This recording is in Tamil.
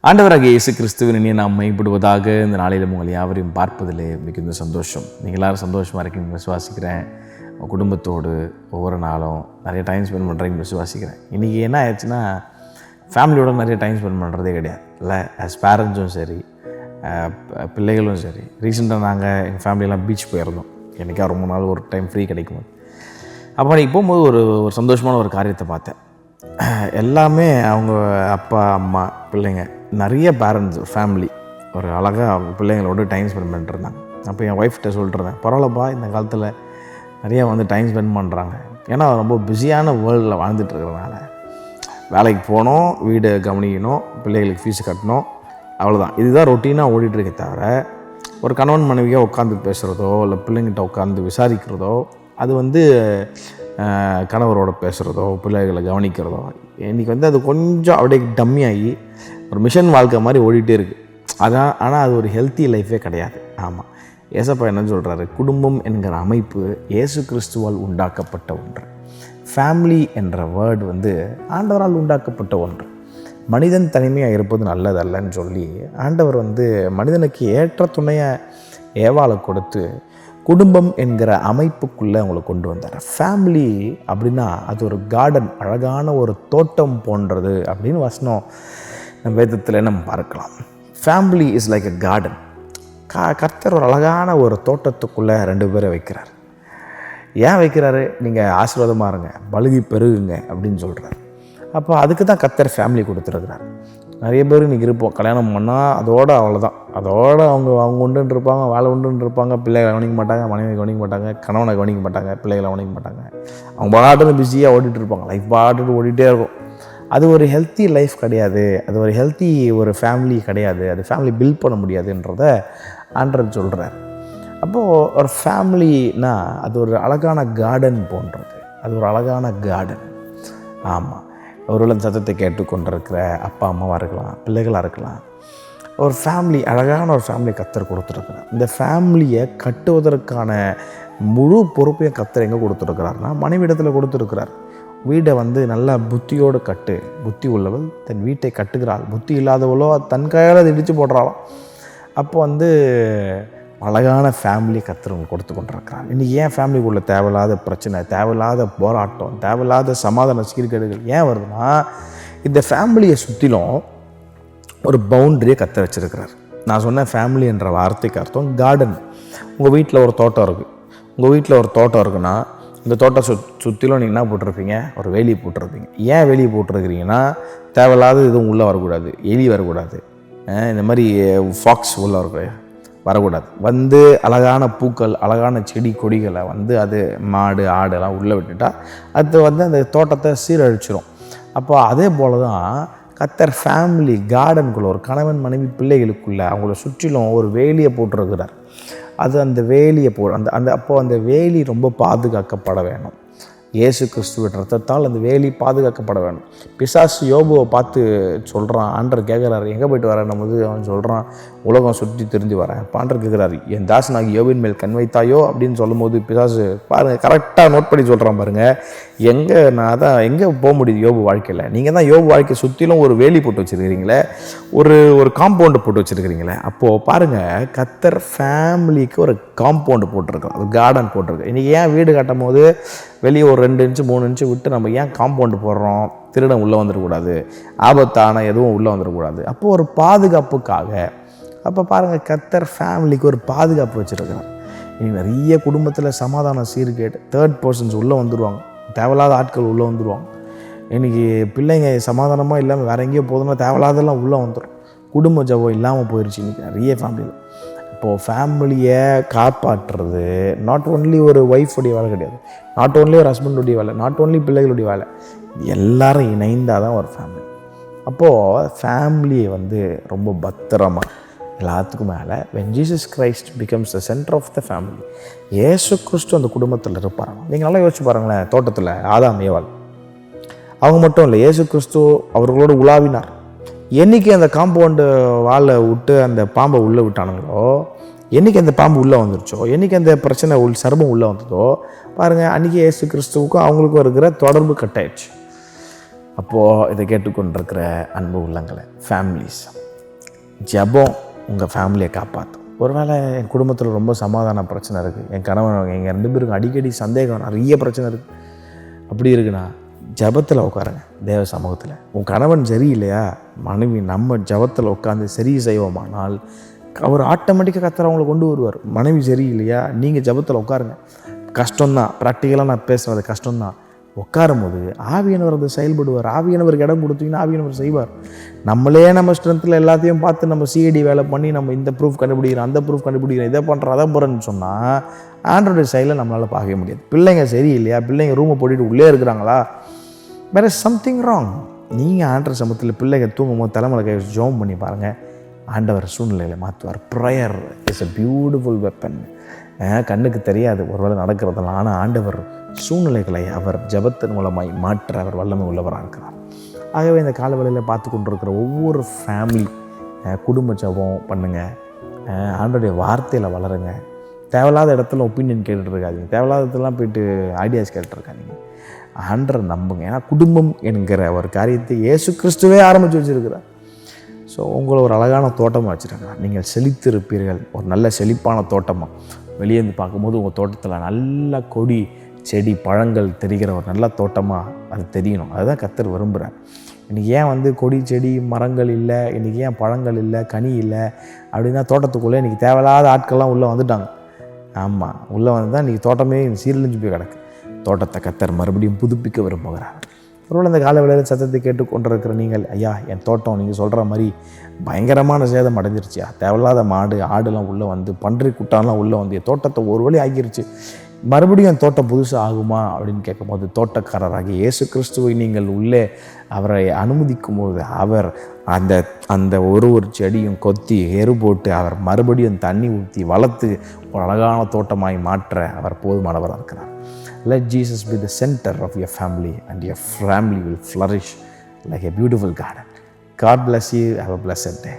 ஆண்டவராகிய இயேசு கிறிஸ்துவின் இனிய நாம் மைப்படுவதாக இந்த நாளில் உங்கள் யாவரையும் பார்ப்பதிலே மிகுந்த சந்தோஷம். நீங்கள் எல்லாரும் சந்தோஷமாக இருக்கீங்கன்னு விசுவாசிக்கிறேன். உங்கள் குடும்பத்தோடு ஒவ்வொரு நாளும் நிறைய டைம் ஸ்பெண்ட் பண்ணுறீங்கன்னு விசுவாசிக்கிறேன். இன்றைக்கி என்ன ஆயிடுச்சுன்னா, ஃபேமிலியோட நிறைய டைம் ஸ்பெண்ட் பண்ணுறதே கிடையாது. இல்லை, ஆஸ் பேரண்ட்ஸும் சரி, பிள்ளைகளும் சரி. ரீசெண்டாக நாங்கள் எங்கள் ஃபேமிலியெல்லாம் பீச் போயிருந்தோம். என்றைக்கா ரொம்ப நாள் ஒரு டைம் ஃப்ரீ கிடைக்கும். அப்போ அன்றைக்கி போகும்போது ஒரு சந்தோஷமான ஒரு காரியத்தை பார்த்தேன். எல்லாமே அவங்க அப்பா அம்மா பிள்ளைங்க நிறைய பேரண்ட்ஸ் ஃபேமிலி ஒரு அழகாக பிள்ளைங்களோட டைம் ஸ்பெண்ட் பண்ணிட்டுருந்தாங்க. அப்போ என் ஒய்ஃப்கிட்ட சொல்லிட்டுருந்தேன், பரவாயில்லப்பா இந்த காலத்தில் நிறையா டைம் ஸ்பெண்ட் பண்ணுறாங்க. ஏன்னா ரொம்ப பிஸியான வேர்ல்டில் வாழ்ந்துட்டுருக்கிறதுனால வேலைக்கு போகணும், வீடு கவனிக்கணும், பிள்ளைகளுக்கு ஃபீஸ் கட்டணும், அவ்வளோதான். இதுதான் ரொட்டீனாக ஓடிட்டுருக்கே தவிர ஒரு கணவன் மனைவியாக உட்காந்து பேசுகிறதோ இல்லை பிள்ளைங்கிட்ட உட்காந்து விசாரிக்கிறதோ, அது கணவரோட பேசுகிறதோ பிள்ளைகளை கவனிக்கிறதோ, இன்றைக்கி அது கொஞ்சம் அப்படியே டம்மியாகி ஒரு மிஷன் வாழ்க்கை மாதிரி ஓடிட்டே இருக்குது. அதான், ஆனால் அது ஒரு ஹெல்த்தி லைஃபே கிடையாது. ஆமாம், ஏசப்பா என்ன சொல்கிறாரு, குடும்பம் என்கிற அமைப்பு இயேசு கிறிஸ்துவால் உண்டாக்கப்பட்ட ஒன்று. ஃபேமிலி என்ற வேர்டு ஆண்டவரால் உண்டாக்கப்பட்ட ஒன்று. மனிதன் தனிமையாக இருப்பது நல்லதல்லன்னு சொல்லி ஆண்டவர் மனிதனுக்கு ஏற்ற துணையை ஏவாளை கொடுத்து குடும்பம் என்கிற அமைப்புக்குள்ளே அவங்களை கொண்டு வந்தார். ஃபேமிலி அப்படின்னா அது ஒரு கார்டன், அழகான ஒரு தோட்டம் போன்றது அப்படின்னு வசனம் நம்ம வேதத்தில் நம்ம பார்க்கலாம். Family is like a garden. கர்த்தர் ஒரு அழகான ஒரு தோட்டத்துக்குள்ளே 2 பேரை வைக்கிறார். ஏன் வைக்கிறாரு? நீங்கள் ஆசீர்வாதமாக இருங்க, பலுகி பெருகுங்க அப்படின்னு சொல்கிறார். அப்போ அதுக்கு தான் கர்த்தர் ஃபேமிலி கொடுத்துருக்கிறார். நிறைய பேர் இன்றைக்கி இருப்போம், கல்யாணம் பண்ணால் அதோடு அவ்வளோதான், அதோடு அவங்க உண்டுன்னு இருப்பாங்க, வேலை உண்டுன்னு இருப்பாங்க, பிள்ளைகளை கவனிக்க மாட்டாங்க, மனைவி கவனிக்க மாட்டாங்க, கணவனை கவனிக்க மாட்டாங்க, பிள்ளைகளை கவனிக்க மாட்டாங்க. அவங்க பாட்டுன்னு பிஸியாக ஓடிட்டு இருப்பாங்க, லைஃப் பாட்டுட்டு ஓடிட்டே இருக்கும். அது ஒரு ஹெல்த்தி லைஃப் கிடையாது, அது ஒரு ஹெல்த்தி ஒரு ஃபேமிலி கிடையாது, அது ஃபேமிலி பில்ட் பண்ண முடியாதுன்றத ஆண்டவர் சொல்கிறார். அப்போது ஒரு ஃபேமிலினா அது ஒரு அழகான கார்டன் போன்றது, அது ஒரு அழகான கார்டன். ஆமாம், ஒருவேளை சத்தத்தை கேட்டுக்கொண்டிருக்கிற அப்பா அம்மாவாக இருக்கலாம், பிள்ளைகளாக இருக்கலாம். ஒரு ஃபேமிலி, அழகான ஒரு ஃபேமிலியை கர்த்தர் கொடுத்துருக்குறார். இந்த ஃபேமிலியை கட்டுவதற்கான முழு பொறுப்பையும் கர்த்தர் எங்கே கொடுத்துருக்கிறாருன்னா மனைவிடத்தில் கொடுத்துருக்கிறார். வீடை நல்லா புத்தியோடு கட்டு, புத்தி உள்ளவள் தன் வீட்டை கட்டுகிறாள், புத்தி இல்லாதவளோ தன் கையால் அதை இடித்து போடுறாளோ. அப்போ அழகான ஃபேமிலி கர்த்தர் கொடுத்து கொண்டிருக்கிறார். இன்றைக்கி ஏன் ஃபேமிலிக்குள்ளே தேவையில்லாத பிரச்சனை, தேவையில்லாத போராட்டம், தேவையில்லாத சமாதான சீர்கேடுகள் ஏன் வருதுன்னா, இந்த ஃபேமிலியை சுற்றிலும் ஒரு பவுண்டரியை கர்த்தர் வச்சுருக்கிறார். நான் சொன்ன ஃபேமிலி என்ற வார்த்தைக்கு அர்த்தம் கார்டன். உங்கள் வீட்டில் ஒரு தோட்டம் இருக்குது. உங்கள் வீட்டில் ஒரு தோட்டம் இருக்குன்னா இந்த தோட்டம் சுற்றிலும் நீங்கள் என்ன போட்டிருப்பீங்க? ஒரு வேலி போட்டிருப்பீங்க. ஏன் வேலி போட்டிருக்கிறீங்கன்னா, தேவையில்லாத எதுவும் உள்ளே வரக்கூடாது, எலி வரக்கூடாது, இந்த மாதிரி ஃபாக்ஸ் உள்ளே வரக்கூடாது. அழகான பூக்கள், அழகான செடி கொடிகளை அது மாடு ஆடெல்லாம் உள்ளே விட்டுட்டா அது அந்த தோட்டத்தை சீரழிச்சிடும். அப்போ அதே போல் தான் கர்த்தர் ஃபேமிலி கார்டனுக்குள்ளே ஒரு கணவன் மனைவி பிள்ளைகளுக்குள்ளே அவங்கள சுற்றிலும் ஒரு வேலியை போட்டிருக்கிறார். அது அந்த வேலியை அப்போ அந்த வேலி ரொம்ப பாதுகாக்கப்பட வேணும். இயேசு கிறிஸ்துவின் ரத்தத்தால் அந்த வேலி பாதுகாக்கப்பட வேணும். பிசாசு யோபுவை பார்த்து சொல்கிறான், ஆண்டர் கேட்குறாரு, எங்கே போய்ட்டு வரேன்னும் போது அவன் சொல்கிறான், உலகம் சுற்றி திரிஞ்சு வரேன். ஆண்டர் கேட்குறாரு, என் தாசனாகி யோபின் மேல் கண் வைத்தாயோ அப்படின்னு சொல்லும்போது பிசாசு பாருங்கள், கரெக்டாக நோட் பண்ணி சொல்கிறான் பாருங்கள். எங்கே போக முடியுது யோபு வாழ்க்கையில்? நீங்கள் தான் யோபு வாழ்க்கை சுற்றிலும் ஒரு வேலி போட்டு வச்சுருக்கிறீங்களே, ஒரு காம்பவுண்டு போட்டு வச்சுருக்கிறீங்களே. அப்போது பாருங்கள், கர்த்தர் ஃபேமிலிக்கு ஒரு காம்பவுண்டு போட்டிருக்கோம், ஒரு கார்டன் போட்டிருக்கு. இன்றைக்கி ஏன் வீடு கட்டும் போது வெளியே ஒரு 2 இன்ச்சு 3 இன்ச்சு விட்டு நம்ம ஏன் காம்பவுண்டு போடுறோம்? திருடன் உள்ளே வந்துடக்கூடாது, ஆபத்தான எதுவும் உள்ளே வந்துடக்கூடாது. அப்போது ஒரு பாதுகாப்புக்காக. அப்போ பாருங்கள், கர்த்தர் ஃபேமிலிக்கு ஒரு பாதுகாப்பு வச்சுருக்கிறார். இன்றைக்கி நிறைய குடும்பத்தில் சமாதான சீர்கேடு, தேர்ட் பர்சன்ஸ் உள்ளே வந்துடுவாங்க, தேவையில்லாத ஆட்கள் உள்ளே வந்துடுவாங்க. இன்றைக்கி பிள்ளைங்க சமாதானமாக இல்லாமல் வேறு எங்கேயோ போதுன்னா தேவையில்லாதெல்லாம் உள்ளே வந்துடும். குடும்ப ஜபம் இல்லாமல் போயிடுச்சு இன்றைக்கி நிறைய ஃபேமிலியில். இப்போது ஃபேமிலியை காப்பாற்றுறது நாட் ஓன்லி ஒரு ஒய்ஃபுடைய வேலை கிடையாது, நாட் ஓன்லி ஒரு ஹஸ்பண்டுடைய வேலை, நாட் ஓன்லி பிள்ளைகளுடைய வேலை, எல்லாரும் இணைந்தால் தான் ஒரு ஃபேமிலி. அப்போது ஃபேமிலியை ரொம்ப பத்திரமாக எல்லாத்துக்கும் மேலே when Jesus Christ becomes the center of the family, இயேசு கிறிஸ்து அந்த குடும்பத்தில் இருப்பாங்க. நீங்கள் நல்லா யோசிச்சு பாருங்களேன், தோட்டத்தில் ஆதாம் ஏவாள் அவங்க மட்டும் இல்லை, இயேசு கிறிஸ்து அவர்களோடு உலாவினார். என்றைக்கு அந்த காம்பவுண்டு வாழை விட்டு அந்த பாம்பை உள்ளே விட்டானுங்களோ, என்றைக்கு அந்த பாம்பு உள்ளே வந்துருச்சோ, என்றைக்கு அந்த பிரச்சனை சர்மம் உள்ளே வந்ததோ பாருங்கள், அன்றைக்கி இயேசு கிறிஸ்துவுக்கும் அவங்களுக்கும் இருக்கிற தொடர்பு கட்டாயிடுச்சு. அப்போது இதை கேட்டுக்கொண்டிருக்கிற அன்பு உள்ளங்களை, ஃபேமிலிஸ், ஜெபம் உங்கள் ஃபேமிலியை காப்பாற்றும். ஒருவேளை என் குடும்பத்தில் ரொம்ப சமாதான பிரச்சனை இருக்குது, என் கணவன் எங்கள் 2 பேருக்கும் அடிக்கடி சந்தேகம், நிறைய பிரச்சனை இருக்குது, அப்படி இருக்குண்ணா ஜெபத்தில் உட்காருங்க. தேவ சமூகத்தில் உன் கணவன் சரியில்லையா, மனைவி நம்ம ஜெபத்தில் உட்காந்து சரி செய்வோமானால் அவர் ஆட்டோமேட்டிக்காக கர்த்தர் அவங்களை கொண்டு வருவார். மனைவி சரியில்லையா, நீங்கள் ஜெபத்தில் உட்காருங்க. கஷ்டம்தான், ப்ராக்டிக்கலாக நான் பேசுகிறது கஷ்டம்தான். உட்காரும் போது ஆவியானவர் அதை செயல்படுவார். ஆவியானவருக்கு இடம் கொடுத்தீங்கன்னா ஆவியானவர் செய்வார். நம்மளே நம்ம ஸ்ட்ரென்த்தில் எல்லாத்தையும் பார்த்து நம்ம சிஐடி வேலை பண்ணி நம்ம இந்த ப்ரூஃப் கண்டுபிடிக்கிறோம், அந்த ப்ரூஃப் கண்டுபிடிக்கிறோம், இதை பண்ணுறோம், அதை போகிறேன்னு சொன்னால் ஆண்டோடைய செயலை நம்மளால் பார்க்கவே முடியாது. பிள்ளைங்க சரியில்லையா, பிள்ளைங்க ரூமை போட்டுட்டு உள்ளே இருக்கிறாங்களா, வேறு சம்திங் ராங். நீங்கள் ஆண்டர் சமூகத்தில் பிள்ளைங்க தூங்கும் போது தலைமையில் கை வச்சு ஜோம் பண்ணி பாருங்கள், ஆண்டவர் சூழ்நிலைகளை மாற்றுவார். Prayer is a beautiful weapon. கண்ணுக்கு தெரியாது ஒருவேளை நடக்கிறதெல்லாம், ஆனால் ஆண்டவர் சூழ்நிலைகளை அவர் ஜெபத்தின் மூலமாய் மாற்ற அவர் வல்லமை உள்ளவராக இருக்கிறார். ஆகவே இந்த காலவெளியில் பார்த்து கொண்டிருக்கிற ஒவ்வொரு ஃபேமிலி குடும்ப ஜெபம் பண்ணுங்கள், ஆண்டவருடைய வார்த்தையில் வளருங்க. தேவையில்லாத இடத்துல ஒப்பீனியன் கேட்டுட்டு இருக்காதீங்க, தேவையில்லாத இடத்துலாம் போய்ட்டு ஐடியாஸ் கேட்டுருக்காதீங்க. ஆண்டவரை நம்புங்க. ஏன்னா குடும்பம் என்கிற ஒரு காரியத்தை இயேசு கிறிஸ்துவே ஆரம்பித்து வச்சுருக்கிறார். ஸோ உங்களை ஒரு அழகான தோட்டமாக வச்சுருக்கலாம். நீங்கள் செழித்திருப்பீர்கள், ஒரு நல்ல செழிப்பான தோட்டமாக. வெளியேந்து பார்க்கும்போது உங்கள் தோட்டத்தில் நல்ல கொடி செடி பழங்கள் தெரிகிற ஒரு நல்ல தோட்டமாக அது தெரியணும். அதுதான் கர்த்தர் விரும்புகிறார். இன்றைக்கி ஏன் கொடி செடி மரங்கள் இல்லை, இன்றைக்கி ஏன் பழங்கள் இல்லை, கனி இல்லை அப்படின்னா தோட்டத்துக்குள்ளே இன்றைக்கி தேவையில்லாத ஆட்கள்லாம் உள்ளே வந்துட்டாங்க. ஆமாம், உள்ளே வந்து தான் இன்றைக்கி தோட்டமே சீரழிஞ்சு போய் கிடக்கு. தோட்டத்தை கர்த்தர் மறுபடியும் புதுப்பிக்க விரும்புகிறார். ஒருவேளை இந்த கால வேளையில் சத்தத்தை கேட்டு கொண்டிருக்கிற நீங்கள், ஐயா என் தோட்டம் நீங்கள் சொல்கிற மாதிரி பயங்கரமான சேதம் அடைஞ்சிருச்சியா, தேவையில்லாத மாடு ஆடுலாம் உள்ளே வந்து பன்றி குட்டாலாம் உள்ளே வந்து என் தோட்டத்தை ஒரு வழி ஆகிருச்சு, மறுபடியும் என் தோட்டம் புதுசாக ஆகுமா அப்படின்னு கேட்கும்போது, தோட்டக்காரராகி இயேசு கிறிஸ்துவை நீங்கள் உள்ளே அவரை அனுமதிக்கும் போது அவர் அந்த அந்த ஒரு செடியும் கொத்தி எரு போட்டு அவர் மறுபடியும் தண்ணி ஊற்றி வளர்த்து ஒரு அழகான தோட்டமாய் மாற்ற அவர் போதுமானவராக இருக்கிறார். Let Jesus be the center of your family and your family will flourish like a beautiful garden. God bless you. Have a blessed day.